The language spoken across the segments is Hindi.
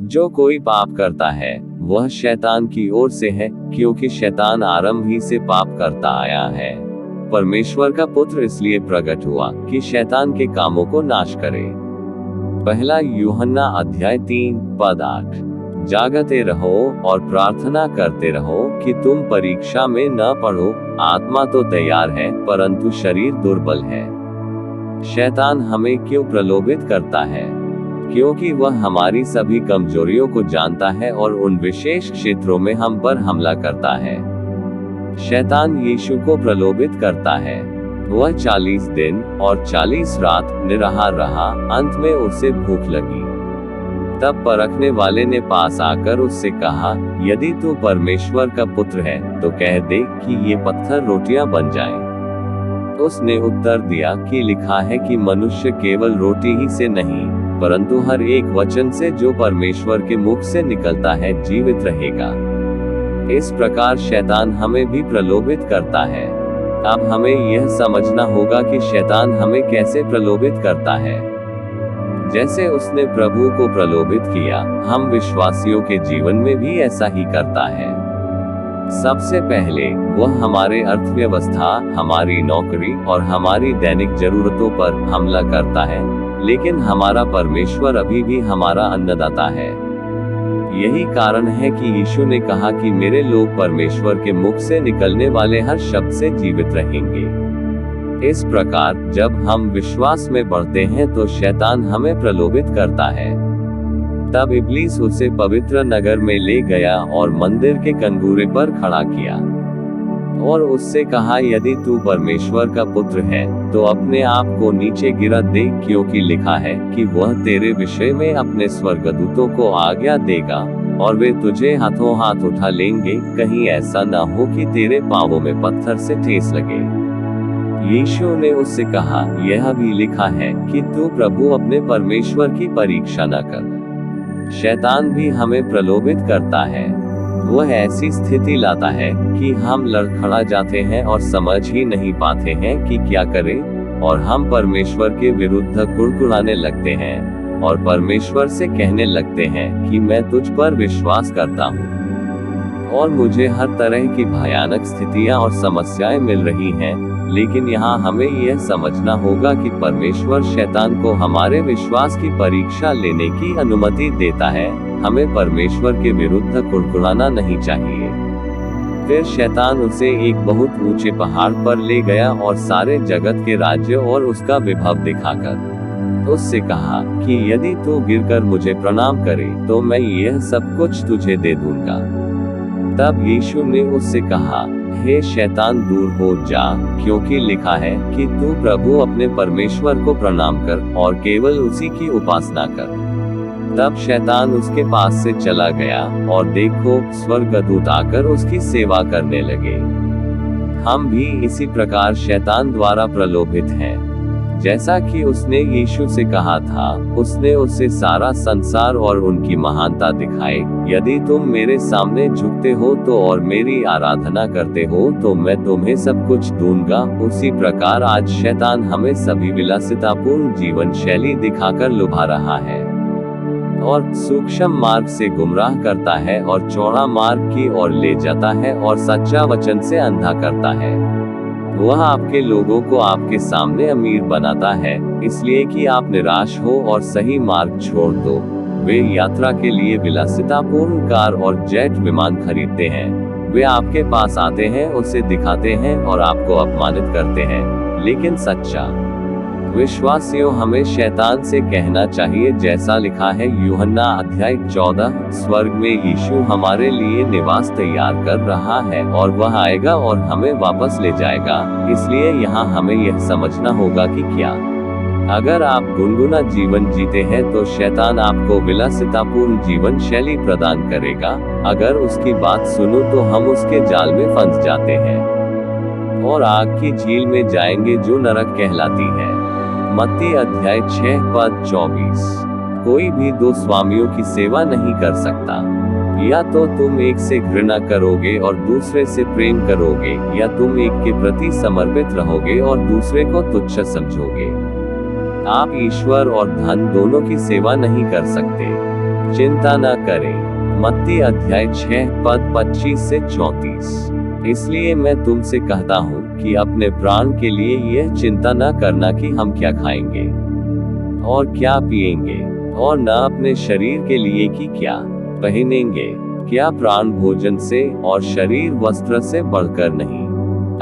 जो कोई पाप करता है वह शैतान की ओर से है, क्योंकि शैतान आरंभ ही से पाप करता आया है। परमेश्वर का पुत्र इसलिए प्रकट हुआ कि शैतान के कामों को नाश करे। पहला यूहन्ना अध्याय 3:8। जागते रहो और प्रार्थना करते रहो कि तुम परीक्षा में न पड़ो। आत्मा तो तैयार है परंतु शरीर दुर्बल है। शैतान हमें क्यों प्रलोभित करता है? क्योंकि वह हमारी सभी कमजोरियों को जानता है और उन विशेष क्षेत्रों में हम पर हमला करता है। शैतान यीशु को प्रलोभित करता है। वह 40 दिन और 40 रात निराहार रहा। अंत में उसे भूख लगी। तब परखने वाले ने पास आकर उससे कहा, यदि तू परमेश्वर का पुत्र है तो कह दे कि ये पत्थर रोटियां बन जाएं। उसने उत्तर दिया कि लिखा है कि मनुष्य केवल रोटी ही से नहीं परंतु हर एक वचन से जो परमेश्वर के मुख से निकलता है जीवित रहेगा। इस प्रकार शैतान हमें भी प्रलोभित करता है। अब हमें यह समझना होगा कि शैतान हमें कैसे प्रलोभित करता है। जैसे उसने प्रभु को प्रलोभित किया, हम विश्वासियों के जीवन में भी ऐसा ही करता है। सबसे पहले वह हमारे अर्थव्यवस्था, हमारी नौकरी और हमारी दैनिक जरूरतों पर हमला करता है, लेकिन हमारा परमेश्वर अभी भी हमारा अन्नदाता है। यही कारण है कि यीशु ने कहा कि मेरे लोग परमेश्वर के मुख से निकलने वाले हर शब्द से जीवित रहेंगे। इस प्रकार जब हम विश्वास में बढ़ते हैं तो शैतान हमें प्रलोभित करता है। तब इब्लीस उसे पवित्र नगर में ले गया और मंदिर के कंगूरे पर खड़ा किया और उससे कहा, यदि तू परमेश्वर का पुत्र है तो अपने आप को नीचे गिरा दे, क्योंकि लिखा है कि वह तेरे विषय में अपने स्वर्गदूतों को आज्ञा देगा और वे तुझे हाथों हाथ उठा लेंगे, कहीं ऐसा न हो कि तेरे पांवों में पत्थर से ठेस लगे। यीशु ने उससे कहा, यह भी लिखा है कि तू प्रभु अपने परमेश्वर की परीक्षा न कर। शैतान भी हमें प्रलोभित करता है। वह ऐसी स्थिति लाता है कि हम लड़खड़ा जाते हैं और समझ ही नहीं पाते हैं कि क्या करें, और हम परमेश्वर के विरुद्ध कुड़कुड़ाने लगते हैं और परमेश्वर से कहने लगते हैं कि मैं तुझ पर विश्वास करता हूँ और मुझे हर तरह की भयानक स्थितियां और समस्याएं मिल रही हैं। लेकिन यहाँ हमें यह समझना होगा कि परमेश्वर शैतान को हमारे विश्वास की परीक्षा लेने की अनुमति देता है। हमें परमेश्वर के विरुद्ध कुड़कुड़ाना नहीं चाहिए। फिर शैतान उसे एक बहुत ऊंचे पहाड़ पर ले गया और सारे जगत के राज्य और उसका विभव दिखाकर उससे कहा कि यदि तू गिरकर मुझे प्रणाम करे तो मैं यह सब कुछ तुझे दे दूंगा। तब यीशु ने उससे कहा, हे शैतान, दूर हो जा, क्योंकि लिखा है कि तू प्रभु अपने परमेश्वर को प्रणाम कर और केवल उसी की उपासना कर। तब शैतान उसके पास से चला गया और देखो, स्वर्गदूत आकर उसकी सेवा करने लगे। हम भी इसी प्रकार शैतान द्वारा प्रलोभित हैं। जैसा कि उसने यीशु से कहा था, उसने उसे सारा संसार और उनकी महानता दिखाई। यदि तुम मेरे सामने झुकते हो तो और मेरी आराधना करते हो तो मैं तुम्हें सब कुछ दूंगा। उसी प्रकार आज शैतान हमें सभी विलासितापूर्ण जीवन शैली दिखाकर लुभा रहा है और सूक्ष्म मार्ग से गुमराह करता है और चौड़ा मार्ग की ओर ले जाता है और सच्चा वचन से अंधा करता है। वह आपके लोगों को आपके सामने अमीर बनाता है, इसलिए कि आप निराश हो और सही मार्ग छोड़ दो। वे यात्रा के लिए विलासितापूर्ण कार और जेट विमान खरीदते हैं। वे आपके पास आते हैं, उसे दिखाते हैं और आपको अपमानित करते हैं। लेकिन सच्चा विश्वासियों हमें शैतान से कहना चाहिए, जैसा लिखा है यूहन्ना अध्याय 14, स्वर्ग में यीशु हमारे लिए निवास तैयार कर रहा है और वह आएगा और हमें वापस ले जाएगा। इसलिए यहाँ हमें यह समझना होगा कि क्या अगर आप गुनगुना जीवन जीते हैं तो शैतान आपको विलासितापूर्ण जीवन शैली प्रदान करेगा। अगर उसकी बात सुनो तो हम उसके जाल में फंस जाते हैं और आग की झील में जाएंगे जो नरक कहलाती है। मत्ती अध्याय 6:24। कोई भी दो स्वामियों की सेवा नहीं कर सकता। या तो तुम एक से घृणा करोगे और दूसरे से प्रेम करोगे, या तुम एक के प्रति समर्पित रहोगे और दूसरे को तुच्छ समझोगे। आप ईश्वर और धन दोनों की सेवा नहीं कर सकते। चिंता न करें। मत्ती अध्याय 6 पद 25 से 34। इसलिए मैं तुमसे कहता हूँ कि अपने प्राण के लिए यह चिंता न करना कि हम क्या खाएंगे और क्या पिएंगे, और न अपने शरीर के लिए कि क्या पहनेंगे। क्या प्राण भोजन से और शरीर वस्त्र से बढ़कर नहीं।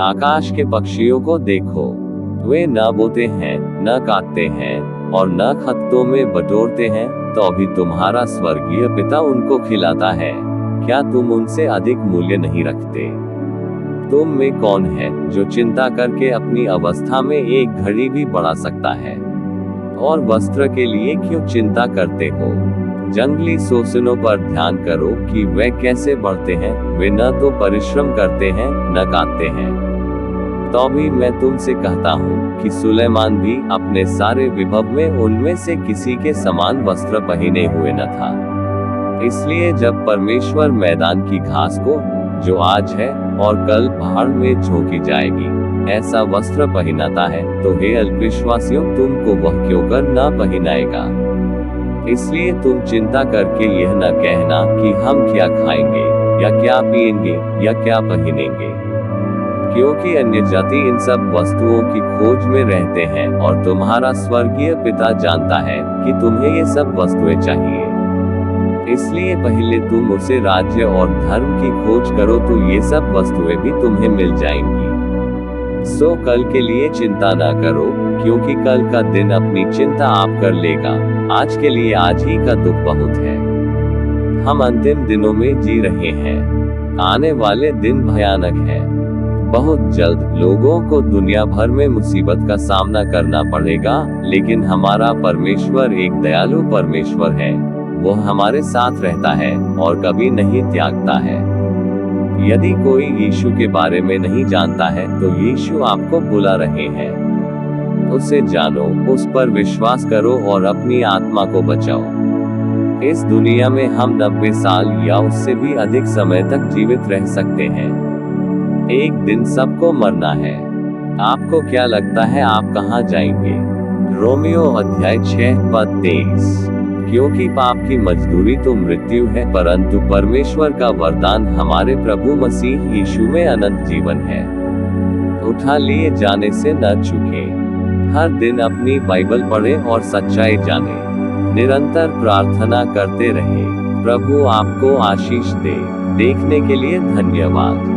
आकाश के पक्षियों को देखो, वे न बोते हैं, न काटते हैं और न खत्तों में बटोरते हैं, तो भी तुम्हारा स्वर्गीय पिता उनको खिलाता है। क्या तुम उनसे अधिक मूल्य नहीं रखते? तुम में कौन है जो चिंता करके अपनी अवस्था में एक घड़ी भी बढ़ा सकता है? और वस्त्र के लिए क्यों चिंता करते हो? जंगली सोसनों पर ध्यान करो कि वे कैसे बढ़ते हैं, वे न तो परिश्रम करते हैं न काटते हैं। तो भी मैं तुमसे कहता हूँ कि सुलेमान भी अपने सारे विभव में उनमें से किसी के समान वस्त्र पहने हुए न था। इसलिए जब परमेश्वर मैदान की घास को, जो आज है और कल भाड़ में झोंकी जाएगी, ऐसा वस्त्र पहनाता है, तो हे अल्पविश्वासियों, तुमको वह क्यों कर न पहनाएगा? इसलिए तुम चिंता करके यह न कहना कि हम क्या खाएंगे या क्या पिएंगे या क्या पहनेंगे, क्योंकि अन्य जाति इन सब वस्तुओं की खोज में रहते हैं, और तुम्हारा स्वर्गीय पिता जानता है कि तुम्हें ये सब वस्तुएं चाहिए। इसलिए पहले तुम उसे राज्य और धर्म की खोज करो, तो ये सब वस्तुएं भी तुम्हें मिल जाएंगी। सो कल के लिए चिंता ना करो, क्योंकि कल का दिन अपनी चिंता आप कर लेगा। आज के लिए आज ही का दुख बहुत है। हम अंतिम दिनों में जी रहे हैं। आने वाले दिन भयानक है। बहुत जल्द लोगों को दुनिया भर में मुसीबत का सामना करना पड़ेगा, लेकिन हमारा परमेश्वर एक दयालु परमेश्वर है। वो हमारे साथ रहता है और कभी नहीं त्यागता है। यदि कोई यीशु के बारे में नहीं जानता है, तो यीशु आपको बुला रहे हैं। उसे जानो, उस पर विश्वास करो और अपनी आत्मा को बचाओ। इस दुनिया में हम 90 साल या उससे भी अधिक समय तक जीवित रह सकते हैं। एक दिन सबको मरना है। आपको क्या लगता है आप कहाँ जाएंगे? रोमियो अध्याय 6 पद 23। क्योंकि पाप की मजदूरी तो मृत्यु है, परंतु परमेश्वर का वरदान हमारे प्रभु मसीह यीशु में अनंत जीवन है। उठा लिए जाने से न चूके। हर दिन अपनी बाइबल पढ़े और सच्चाई जाने। निरंतर प्रार्थना करते रहे। प्रभु आपको आशीष दे। देखने के लिए धन्यवाद।